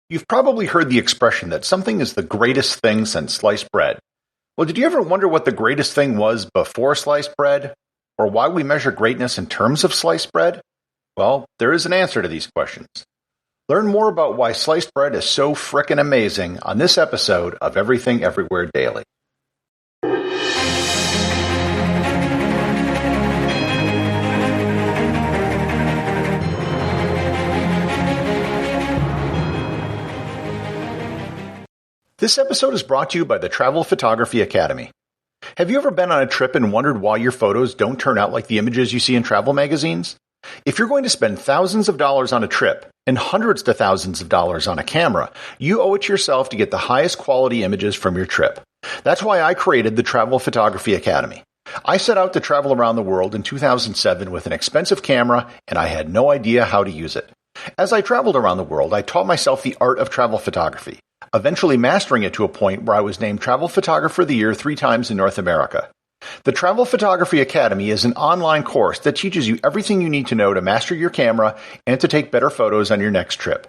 You've probably heard the expression that something is the greatest thing since sliced bread. Well, did you ever wonder what the greatest thing was before sliced bread? Or why we measure greatness in terms of sliced bread? Well, there is an answer to these questions. Learn more about why sliced bread is so frickin' amazing on this episode of Everything Everywhere Daily. This episode is brought to you by the Travel Photography Academy. Have you ever been on a trip and wondered why your photos don't turn out like the images you see in travel magazines? If you're going to spend thousands of dollars on a trip and hundreds to thousands of dollars on a camera, you owe it to yourself to get the highest quality images from your trip. That's why I created the Travel Photography Academy. I set out to travel around the world in 2007 with an expensive camera, and I had no idea how to use it. As I traveled around the world, I taught myself the art of travel photography, eventually mastering it to a point where I was named Travel Photographer of the Year 3 times in North America. The Travel Photography Academy is an online course that teaches you everything you need to know to master your camera and to take better photos on your next trip.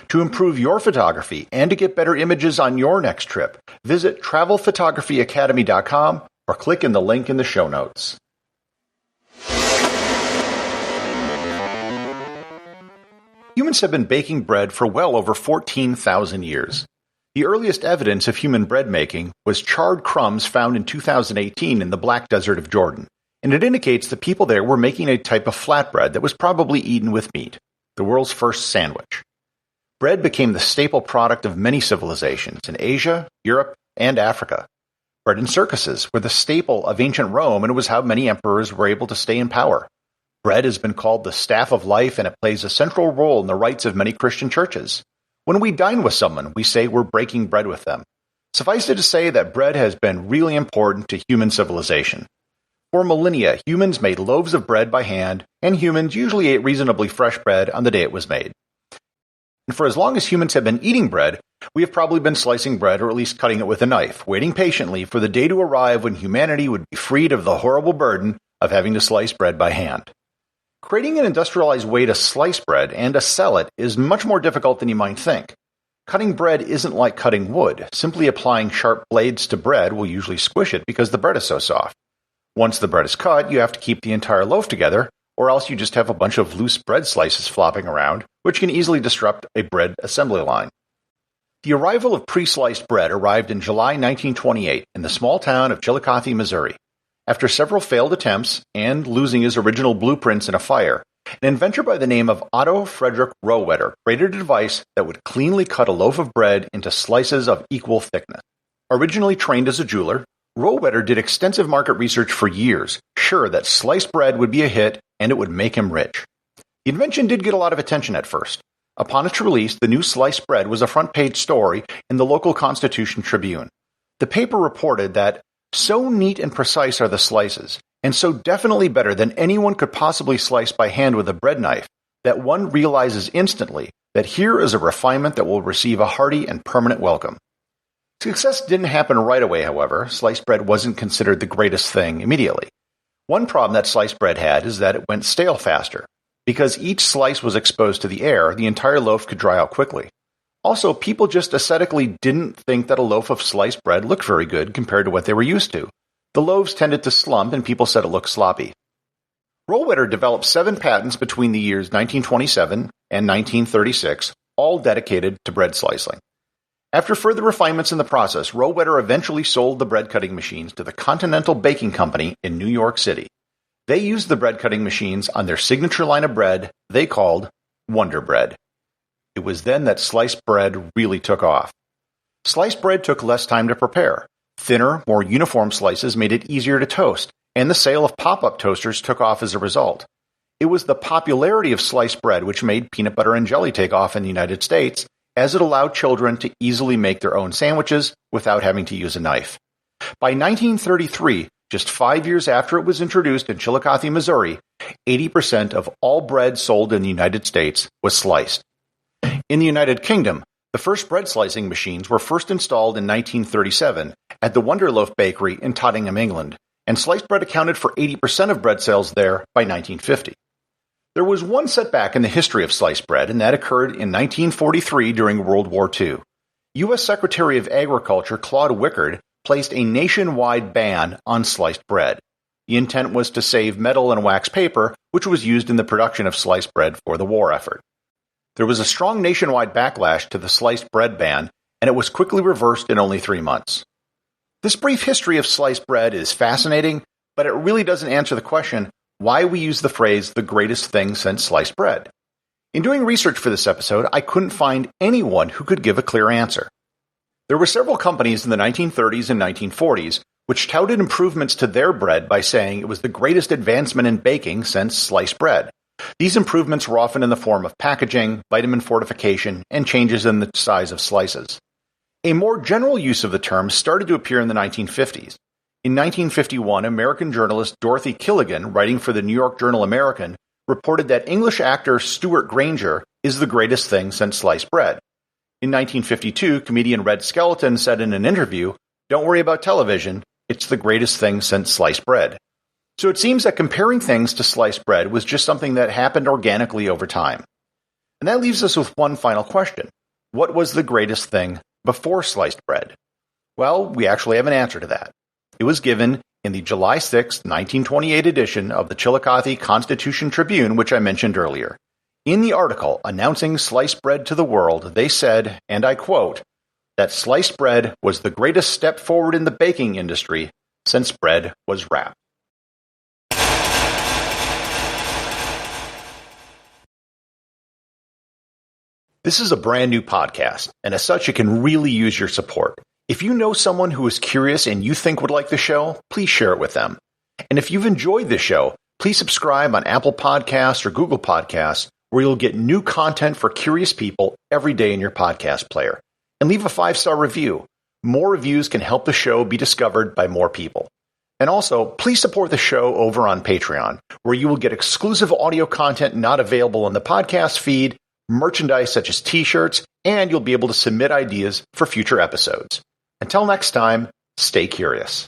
To improve your photography and to get better images on your next trip, visit travelphotographyacademy.com or click in the link in the show notes. Humans have been baking bread for well over 14,000 years. The earliest evidence of human bread making was charred crumbs found in 2018 in the Black Desert of Jordan, and it indicates that people there were making a type of flatbread that was probably eaten with meat, the world's first sandwich. Bread became the staple product of many civilizations in Asia, Europe, and Africa. Bread and circuses were the staple of ancient Rome, and it was how many emperors were able to stay in power. Bread has been called the staff of life, and it plays a central role in the rites of many Christian churches. When we dine with someone, we say we're breaking bread with them. Suffice it to say that bread has been really important to human civilization. For millennia, humans made loaves of bread by hand, and humans usually ate reasonably fresh bread on the day it was made. And for as long as humans have been eating bread, we have probably been slicing bread or at least cutting it with a knife, waiting patiently for the day to arrive when humanity would be freed of the horrible burden of having to slice bread by hand. Creating an industrialized way to slice bread and to sell it is much more difficult than you might think. Cutting bread isn't like cutting wood. Simply applying sharp blades to bread will usually squish it because the bread is so soft. Once the bread is cut, you have to keep the entire loaf together, or else you just have a bunch of loose bread slices flopping around, which can easily disrupt a bread assembly line. The arrival of pre-sliced bread arrived in July 1928 in the small town of Chillicothe, Missouri. After several failed attempts and losing his original blueprints in a fire, an inventor by the name of Otto Frederick Rohwedder created a device that would cleanly cut a loaf of bread into slices of equal thickness. Originally trained as a jeweler, Rohwedder did extensive market research for years, sure that sliced bread would be a hit and it would make him rich. The invention did get a lot of attention at first. Upon its release, the new sliced bread was a front-page story in the local Constitution Tribune. The paper reported that so neat and precise are the slices, and so definitely better than anyone could possibly slice by hand with a bread knife, that one realizes instantly that here is a refinement that will receive a hearty and permanent welcome. Success didn't happen right away, however. Sliced bread wasn't considered the greatest thing immediately. One problem that sliced bread had is that it went stale faster. Because each slice was exposed to the air, the entire loaf could dry out quickly. Also, people just aesthetically didn't think that a loaf of sliced bread looked very good compared to what they were used to. The loaves tended to slump, and people said it looked sloppy. Rohwedder developed 7 patents between the years 1927 and 1936, all dedicated to bread slicing. After further refinements in the process, Rohwedder eventually sold the bread cutting machines to the Continental Baking Company in New York City. They used the bread cutting machines on their signature line of bread they called Wonder Bread. It was then that sliced bread really took off. Sliced bread took less time to prepare. Thinner, more uniform slices made it easier to toast, and the sale of pop-up toasters took off as a result. It was the popularity of sliced bread which made peanut butter and jelly take off in the United States, as it allowed children to easily make their own sandwiches without having to use a knife. By 1933, just 5 years after it was introduced in Chillicothe, Missouri, 80% of all bread sold in the United States was sliced. In the United Kingdom, the first bread slicing machines were first installed in 1937 at the Wonderloaf Bakery in Tottenham, England, and sliced bread accounted for 80% of bread sales there by 1950. There was one setback in the history of sliced bread, and that occurred in 1943 during World War II. U.S. Secretary of Agriculture Claude Wickard placed a nationwide ban on sliced bread. The intent was to save metal and wax paper, which was used in the production of sliced bread for the war effort. There was a strong nationwide backlash to the sliced bread ban, and it was quickly reversed in only 3 months. This brief history of sliced bread is fascinating, but it really doesn't answer the question why we use the phrase the greatest thing since sliced bread. In doing research for this episode, I couldn't find anyone who could give a clear answer. There were several companies in the 1930s and 1940s which touted improvements to their bread by saying it was the greatest advancement in baking since sliced bread. These improvements were often in the form of packaging, vitamin fortification, and changes in the size of slices. A more general use of the term started to appear in the 1950s. In 1951, American journalist Dorothy Killigan, writing for the New York Journal-American, reported that English actor Stuart Granger is the greatest thing since sliced bread. In 1952, comedian Red Skelton said in an interview, "Don't worry about television, it's the greatest thing since sliced bread." So it seems that comparing things to sliced bread was just something that happened organically over time. And that leaves us with one final question. What was the greatest thing before sliced bread? Well, we actually have an answer to that. It was given in the July 6, 1928 edition of the Chillicothe Constitution Tribune, which I mentioned earlier. In the article announcing sliced bread to the world, they said, and I quote, that sliced bread was the greatest step forward in the baking industry since bread was wrapped. This is a brand new podcast, and as such, it can really use your support. If you know someone who is curious and you think would like the show, please share it with them. And if you've enjoyed this show, please subscribe on Apple Podcasts or Google Podcasts, where you'll get new content for curious people every day in your podcast player. And leave a 5-star review. More reviews can help the show be discovered by more people. And also, please support the show over on Patreon, where you will get exclusive audio content not available in the podcast feed, merchandise such as t-shirts, and you'll be able to submit ideas for future episodes. Until next time, stay curious.